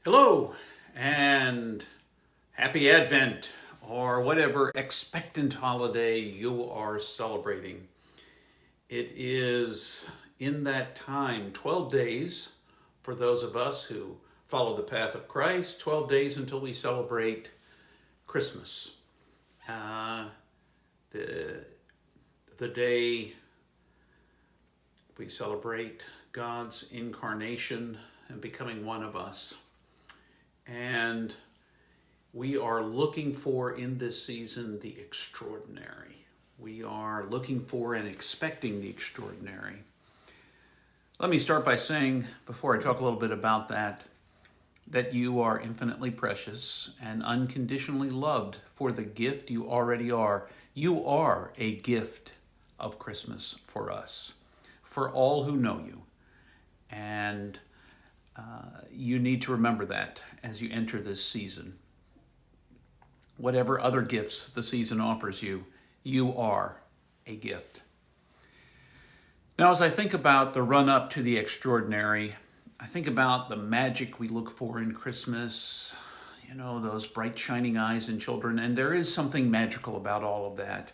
Hello and happy Advent or whatever expectant holiday you are celebrating. It is in that time, 12 days for those of us who follow the path of Christ, 12 days until we celebrate Christmas. Uh, the, the day we celebrate God's incarnation and becoming one of us. And we are looking for in this season the extraordinary. We are looking for and expecting the extraordinary. Let me start by saying, before I talk a little bit about that you are infinitely precious and unconditionally loved for the gift you already are. You are a gift of Christmas for us, for all who know you. And you need to remember that as you enter this season. Whatever other gifts the season offers you, you are a gift. Now, as I think about the run up to the extraordinary, I think about the magic we look for in Christmas, those bright shining eyes in children, and there is something magical about all of that.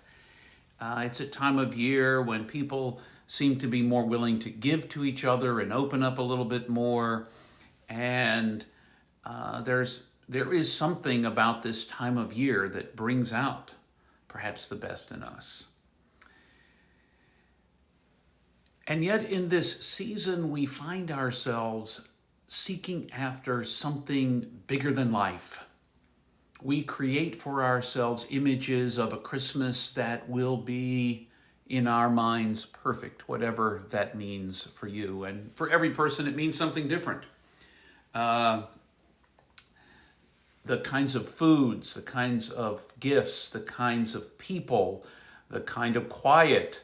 It's a time of year when people seem to be more willing to give to each other and open up a little bit more. And there is something about this time of year that brings out perhaps the best in us. And yet in this season, we find ourselves seeking after something bigger than life. We create for ourselves images of a Christmas that will be, in our minds, perfect, whatever that means for you. And for every person, it means something different. The kinds of foods, the kinds of gifts, the kinds of people, the kind of quiet,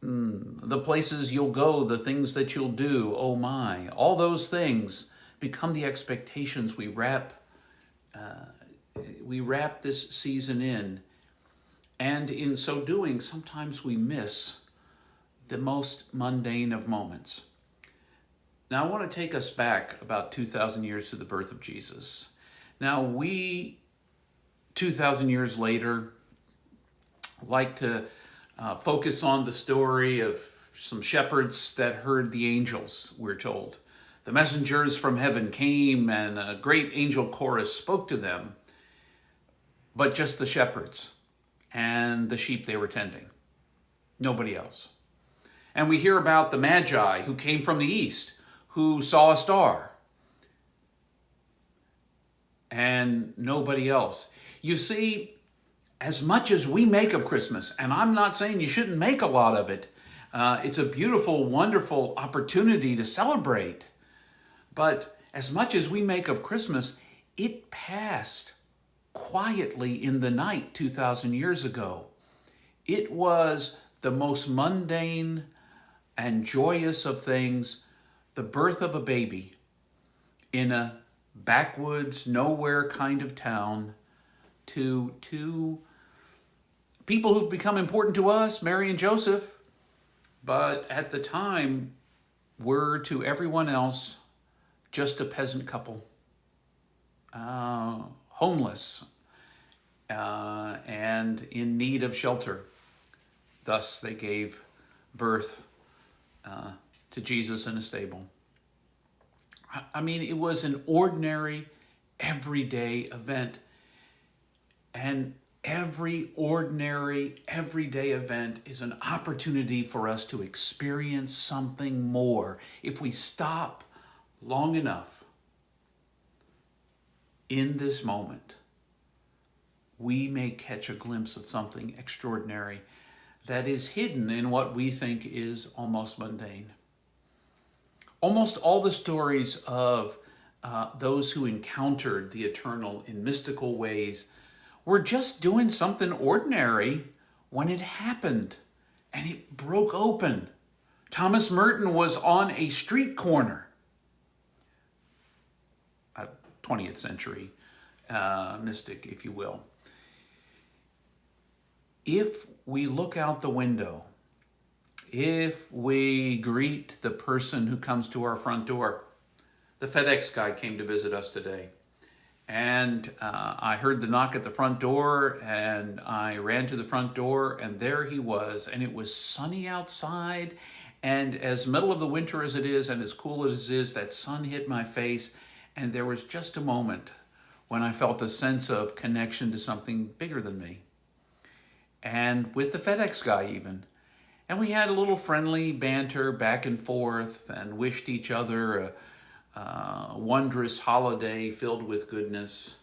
the places you'll go, the things that you'll do, oh my, all those things become the expectations we wrap this season in. And in so doing, sometimes we miss the most mundane of moments. Now, I want to take us back about 2,000 years to the birth of Jesus. Now, we, 2,000 years later, like to focus on the story of some shepherds that heard the angels, we're told. The messengers from heaven came and a great angel chorus spoke to them, but just the shepherds and the sheep they were tending. Nobody else. And we hear about the Magi who came from the east, who saw a star, and nobody else. You see, as much as we make of Christmas, and I'm not saying you shouldn't make a lot of it, it's a beautiful, wonderful opportunity to celebrate. But as much as we make of Christmas, it passed quietly in the night 2,000 years ago. It was the most mundane and joyous of things, the birth of a baby in a backwoods, nowhere kind of town, to two people who've become important to us, Mary and Joseph, but at the time were to everyone else just a peasant couple, homeless, and in need of shelter. Thus they gave birth to Jesus in a stable. I mean, it was an ordinary, everyday event. And every ordinary, everyday event is an opportunity for us to experience something more. If we stop long enough in this moment, we may catch a glimpse of something extraordinary that is hidden in what we think is almost mundane. Almost all the stories of those who encountered the eternal in mystical ways were just doing something ordinary when it happened and it broke open. Thomas Merton was on a street corner, a 20th century mystic, if you will. If we look out the window, if we greet the person who comes to our front door, The FedEx guy came to visit us today. And I heard the knock at the front door, and I ran to the front door, and there he was. And it was sunny outside. And as middle of the winter as it is, and as cool as it is, that sun hit my face. And there was just a moment when I felt a sense of connection to something bigger than me. And with the FedEx guy, even. And we had a little friendly banter back and forth and wished each other a wondrous holiday filled with goodness.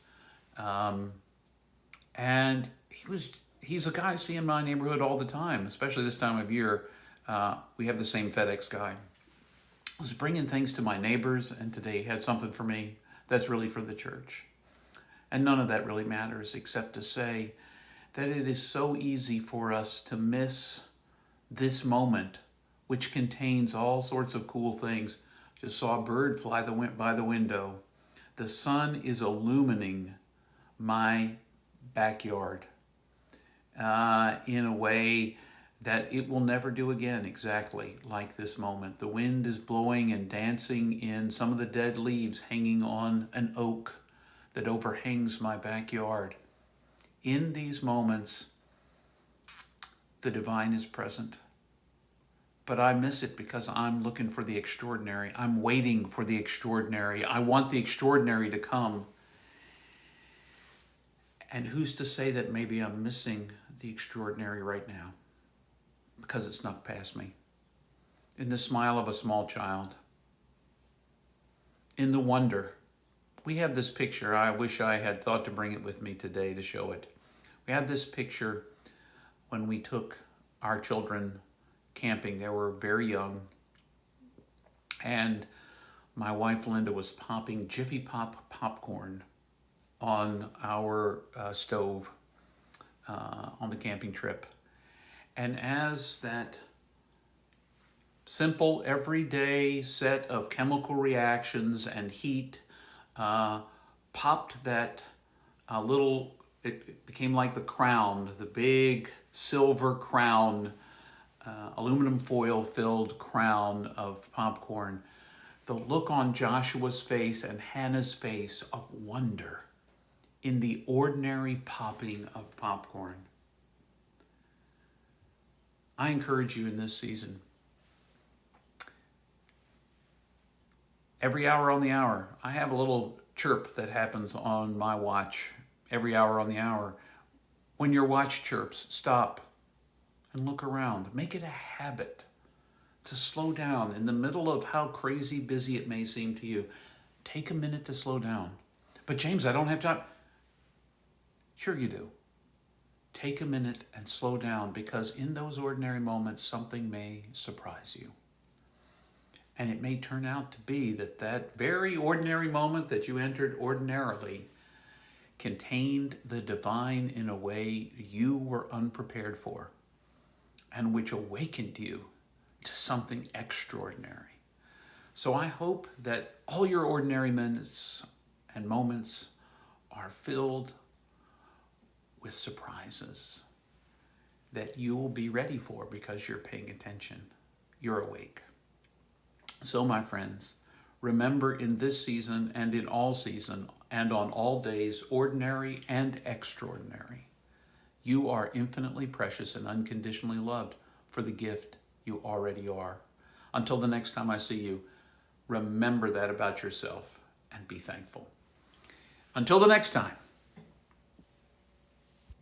And he's a guy I see in my neighborhood all the time, especially this time of year. We have the same FedEx guy. I was bringing things to my neighbors, and today he had something for me that's really for the church. And none of that really matters except to say that it is so easy for us to miss this moment, which contains all sorts of cool things. Just saw a bird fly by the window. The sun is illumining my backyard in a way that it will never do again, exactly like this moment. The wind is blowing and dancing in some of the dead leaves hanging on an oak that overhangs my backyard. In these moments, the divine is present. But I miss it because I'm looking for the extraordinary. I'm waiting for the extraordinary. I want the extraordinary to come. And who's to say that maybe I'm missing the extraordinary right now because it's not past me? In the smile of a small child, in the wonder. We have this picture. I wish I had thought to bring it with me today to show it. We have this picture when we took our children camping. They were very young, and my wife Linda was popping Jiffy Pop popcorn on our stove on the camping trip. And as that simple everyday set of chemical reactions and heat popped that it became like the crown, the big silver crown, aluminum foil filled crown of popcorn. The look on Joshua's face and Hannah's face of wonder in the ordinary popping of popcorn. I encourage you in this season, every hour on the hour, I have a little chirp that happens on my watch every hour on the hour. When your watch chirps, stop and look around. Make it a habit to slow down in the middle of how crazy busy it may seem to you. Take a minute to slow down. But James, I don't have time. Sure you do. Take a minute and slow down, because in those ordinary moments, something may surprise you. And it may turn out to be that very ordinary moment that you entered ordinarily contained the divine in a way you were unprepared for, and which awakened you to something extraordinary. So I hope that all your ordinary minutes and moments are filled with surprises that you will be ready for because you're paying attention. You're awake. So, my friends, remember in this season and in all season and on all days, ordinary and extraordinary, you are infinitely precious and unconditionally loved for the gift you already are. Until the next time I see you, remember that about yourself and be thankful. Until the next time.